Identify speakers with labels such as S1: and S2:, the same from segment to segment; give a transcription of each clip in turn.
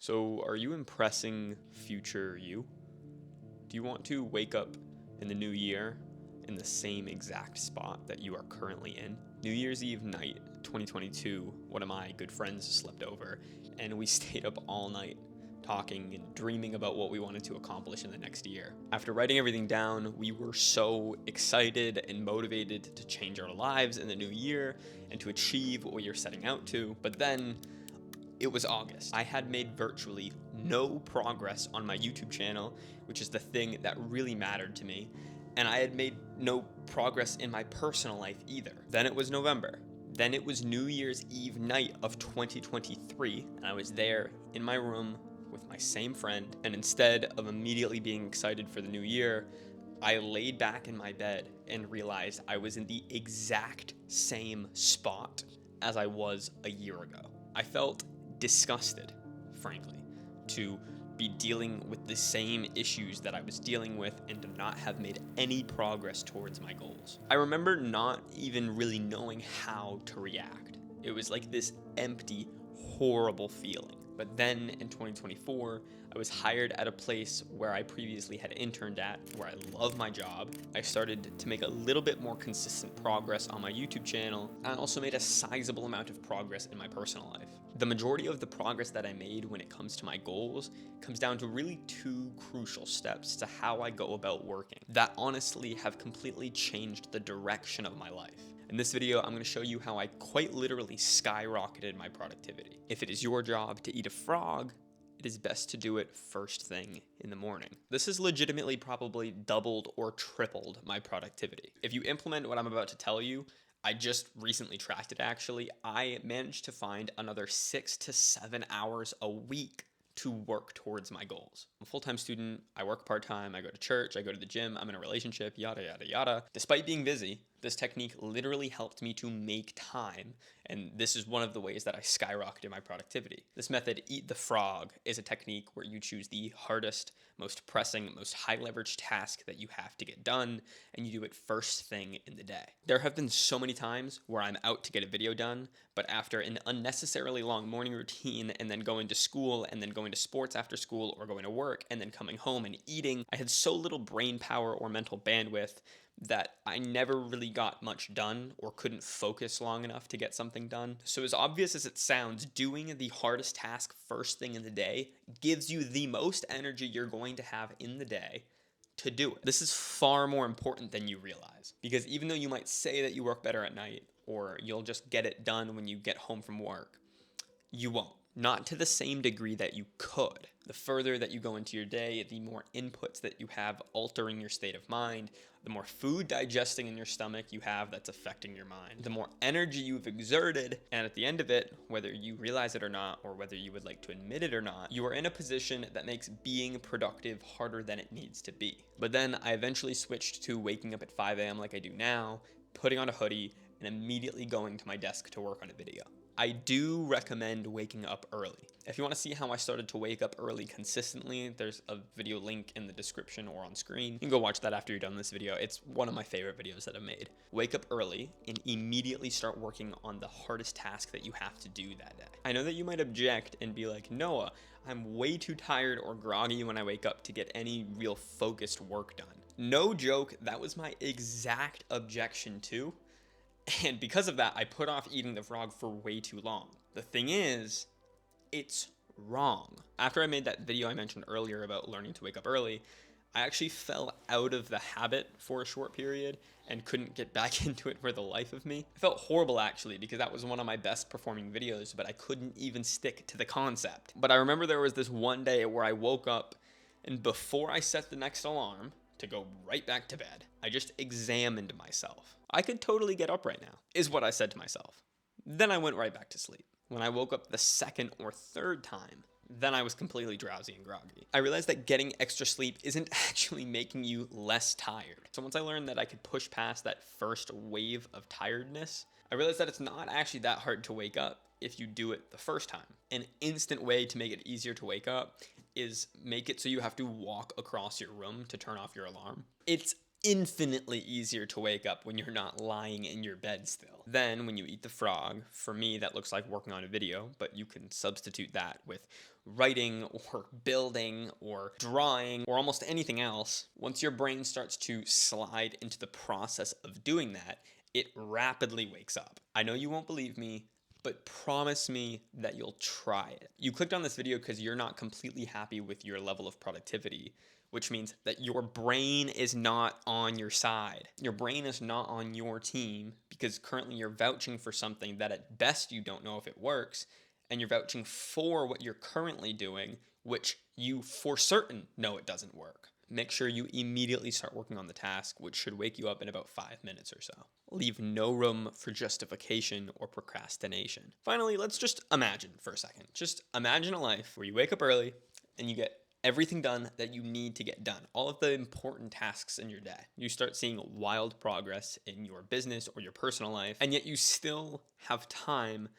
S1: So, are you impressing future you? Do you want to wake up in the new year in the same exact spot that you are currently in? New Year's Eve night, 2022, one of my good friends slept over, and we stayed up all night talking and dreaming about what we wanted to accomplish in the next year. After writing everything down, we were so excited and motivated to change our lives in the new year and to achieve what we were setting out to. But then it was August. I had made virtually no progress on my YouTube channel, which is the thing that really mattered to me, and I had made no progress in my personal life either. Then it was November. Then it was New Year's Eve night of 2023, and I was there in my room with my same friend, and instead of immediately being excited for the new year, I laid back in my bed and realized I was in the exact same spot as I was a year ago. I felt disgusted, frankly, to be dealing with the same issues that I was dealing with and to not have made any progress towards my goals. I remember not even really knowing how to react. It was like this empty, horrible feeling. But then in 2024, I was hired at a place where I previously had interned at, where I love my job. I started to make a little bit more consistent progress on my YouTube channel, and I also made a sizable amount of progress in my personal life. The majority of the progress that I made when it comes to my goals comes down to really two crucial steps to how I go about working that honestly have completely changed the direction of my life. In this video, I'm going to show you how I quite literally skyrocketed my productivity. If it is your job to eat a frog, it is best to do it first thing in the morning. This has legitimately probably doubled or tripled my productivity. If you implement what I'm about to tell you, I just recently tracked it actually, I managed to find another 6 to 7 hours a week to work towards my goals. I'm a full-time student, I work part-time, I go to church, I go to the gym, I'm in a relationship, yada, yada, yada. Despite being busy, this technique literally helped me to make time, and this is one of the ways that I skyrocketed my productivity. This method, Eat the Frog, is a technique where you choose the hardest, most pressing, most high-leverage task that you have to get done, and you do it first thing in the day. There have been so many times where I'm out to get a video done, but after an unnecessarily long morning routine and then going to school and then going to sports after school or going to work and then coming home and eating, I had so little brain power or mental bandwidth that I never really got much done or couldn't focus long enough to get something done. So as obvious as it sounds, doing the hardest task first thing in the day gives you the most energy you're going to have in the day to do it. This is far more important than you realize, because even though you might say that you work better at night or you'll just get it done when you get home from work, you won't. Not to the same degree that you could. The further that you go into your day, the more inputs that you have altering your state of mind, the more food digesting in your stomach you have that's affecting your mind, the more energy you've exerted, and at the end of it, whether you realize it or not, or whether you would like to admit it or not, you are in a position that makes being productive harder than it needs to be. But then I eventually switched to waking up at 5 a.m. like I do now, putting on a hoodie, and immediately going to my desk to work on a video. I do recommend waking up early. If you want to see how I started to wake up early consistently, there's a video link in the description or on screen. You can go watch that after you're done this video. It's one of my favorite videos that I've made. Wake up early and immediately start working on the hardest task that you have to do that day. I know that you might object and be like, Noah, I'm way too tired or groggy when I wake up to get any real focused work done. No joke, that was my exact objection too. And because of that, I put off eating the frog for way too long. The thing is, it's wrong. After I made that video I mentioned earlier about learning to wake up early, I actually fell out of the habit for a short period and couldn't get back into it for the life of me. I felt horrible actually, because that was one of my best performing videos, but I couldn't even stick to the concept. But I remember there was this one day where I woke up, and before I set the next alarm to go right back to bed, I just examined myself. I could totally get up right now, is what I said to myself. Then I went right back to sleep. When I woke up the second or third time, then I was completely drowsy and groggy. I realized that getting extra sleep isn't actually making you less tired. So once I learned that I could push past that first wave of tiredness, I realized that it's not actually that hard to wake up if you do it the first time. An instant way to make it easier to wake up is make it so you have to walk across your room to turn off your alarm. It's infinitely easier to wake up when you're not lying in your bed still. Then when you eat the frog, for me that looks like working on a video, but you can substitute that with writing or building or drawing or almost anything else. Once your brain starts to slide into the process of doing that, it rapidly wakes up. I know you won't believe me, but promise me that you'll try it. You clicked on this video because you're not completely happy with your level of productivity, which means that your brain is not on your side. Your brain is not on your team because currently you're vouching for something that at best you don't know if it works, and you're vouching for what you're currently doing, which you for certain know it doesn't work. Make sure you immediately start working on the task, which should wake you up in about 5 minutes or so. Leave no room for justification or procrastination. Finally, let's just imagine for a second. Just imagine a life where you wake up early and you get everything done that you need to get done, all of the important tasks in your day. You start seeing wild progress in your business or your personal life, and yet you still have time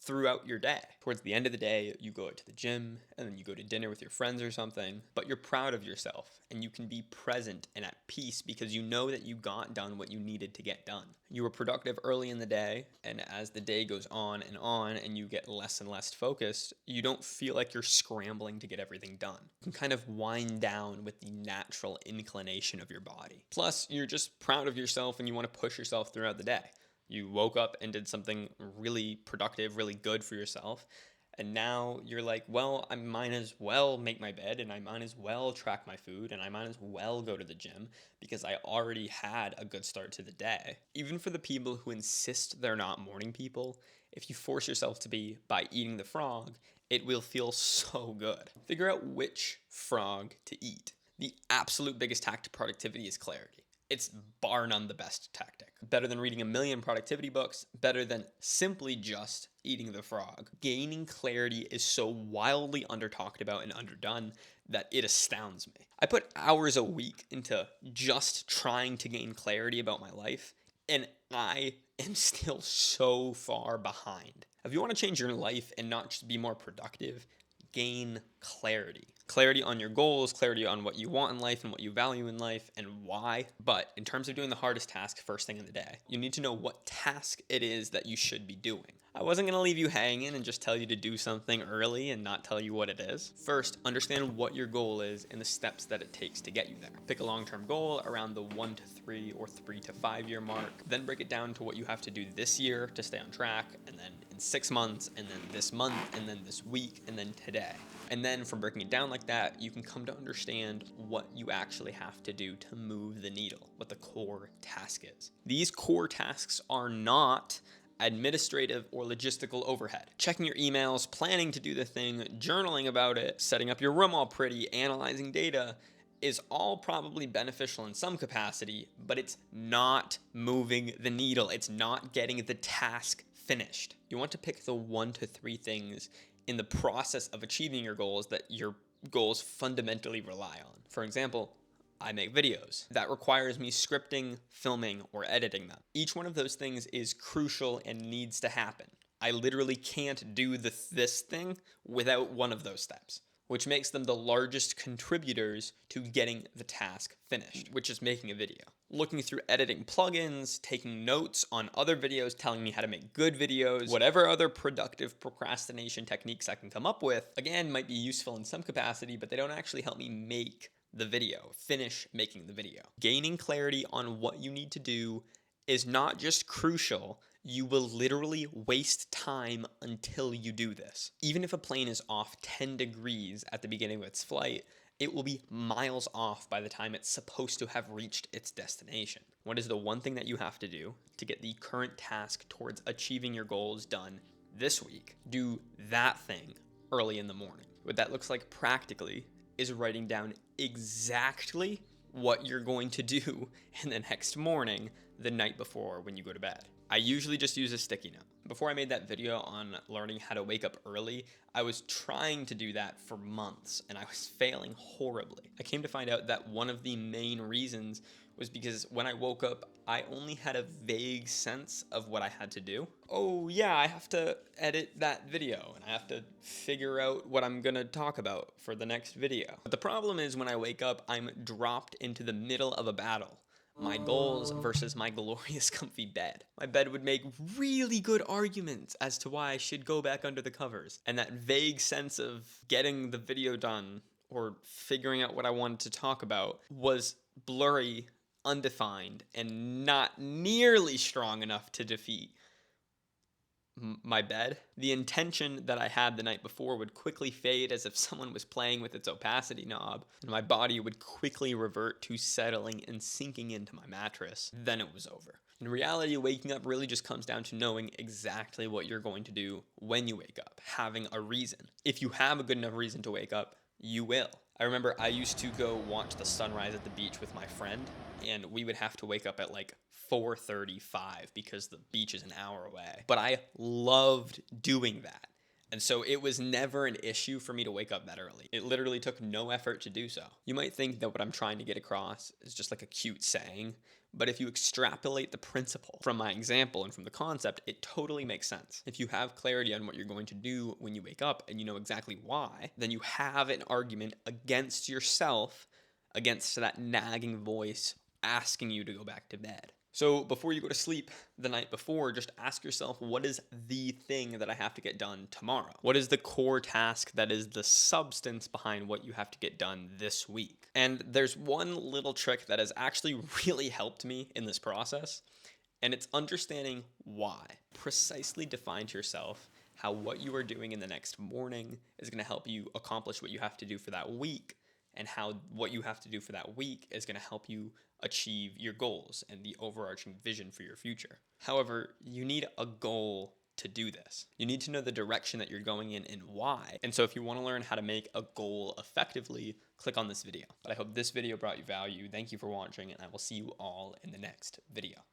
S1: throughout your day. Towards the end of the day, you go out to the gym and then you go to dinner with your friends or something, but you're proud of yourself and you can be present and at peace because you know that you got done what you needed to get done. You were productive early in the day, and as the day goes on and you get less and less focused, you don't feel like you're scrambling to get everything done. You can kind of wind down with the natural inclination of your body. Plus, you're just proud of yourself and you want to push yourself throughout the day. You woke up and did something really productive, really good for yourself. And now you're like, well, I might as well make my bed, and I might as well track my food, and I might as well go to the gym because I already had a good start to the day. Even for the people who insist they're not morning people, if you force yourself to be by eating the frog, it will feel so good. Figure out which frog to eat. The absolute biggest hack to productivity is clarity. It's bar none the best tactic. Better than reading a million productivity books, better than simply just eating the frog. Gaining clarity is so wildly under-talked about and underdone that it astounds me. I put hours a week into just trying to gain clarity about my life, and I am still so far behind. If you want to change your life and not just be more productive, gain clarity. Clarity on your goals, clarity on what you want in life and what you value in life and why. But in terms of doing the hardest task first thing in the day, you need to know what task it is that you should be doing. I wasn't going to leave you hanging and just tell you to do something early and not tell you what it is. First, understand what your goal is and the steps that it takes to get you there. Pick a long-term goal around the 1 to 3 or 3 to 5 year mark. Then break it down to what you have to do this year to stay on track, and then in 6 months, and then this month, and then this week, and then today. And then from breaking it down like that, you can come to understand what you actually have to do to move the needle, what the core task is. These core tasks are not administrative or logistical overhead. Checking your emails, planning to do the thing, journaling about it, setting up your room all pretty, analyzing data is all probably beneficial in some capacity, but it's not moving the needle. It's not getting the task finished. You want to pick the 1 to 3 things in the process of achieving your goals that your goals fundamentally rely on. For example, I make videos. That requires me scripting, filming, or editing them. Each one of those things is crucial and needs to happen. I literally can't do this thing without one of those steps, which makes them the largest contributors to getting the task finished, which is making a video. Looking through editing plugins, taking notes on other videos telling me how to make good videos, whatever other productive procrastination techniques I can come up with, again, might be useful in some capacity, but they don't actually help me make the video, finish making the video. Gaining clarity on what you need to do is not just crucial, you will literally waste time until you do this. Even if a plane is off 10 degrees at the beginning of its flight, it will be miles off by the time it's supposed to have reached its destination. What is the one thing that you have to do to get the current task towards achieving your goals done this week? Do that thing early in the morning. What that looks like practically is writing down exactly what you're going to do in the next morning, the night before when you go to bed. I usually just use a sticky note. Before I made that video on learning how to wake up early, I was trying to do that for months and I was failing horribly. I came to find out that one of the main reasons was because when I woke up, I only had a vague sense of what I had to do. Oh yeah, I have to edit that video and I have to figure out what I'm gonna talk about for the next video. But the problem is when I wake up, I'm dropped into the middle of a battle. My goals versus my glorious comfy bed. My bed would make really good arguments as to why I should go back under the covers. And that vague sense of getting the video done or figuring out what I wanted to talk about was blurry, undefined, and not nearly strong enough to defeat my bed. The intention that I had the night before would quickly fade as if someone was playing with its opacity knob, and my body would quickly revert to settling and sinking into my mattress. Then it was over. In reality, waking up really just comes down to knowing exactly what you're going to do when you wake up, having a reason. If you have a good enough reason to wake up, you will. I remember I used to go watch the sunrise at the beach with my friend, and we would have to wake up at like 4:35 because the beach is an hour away. But I loved doing that. And so it was never an issue for me to wake up that early. It literally took no effort to do so. You might think that what I'm trying to get across is just like a cute saying, but if you extrapolate the principle from my example and from the concept, it totally makes sense. If you have clarity on what you're going to do when you wake up and you know exactly why, then you have an argument against yourself, against that nagging voice asking you to go back to bed. So before you go to sleep the night before, just ask yourself, what is the thing that I have to get done tomorrow? What is the core task that is the substance behind what you have to get done this week? And there's one little trick that has actually really helped me in this process, and it's understanding why. Precisely define to yourself how what you are doing in the next morning is going to help you accomplish what you have to do for that week, and how what you have to do for that week is going to help you achieve your goals and the overarching vision for your future. However, you need a goal to do this. You need to know the direction that you're going in and why. And so if you want to learn how to make a goal effectively, click on this video. But I hope this video brought you value. Thank you for watching, and I will see you all in the next video.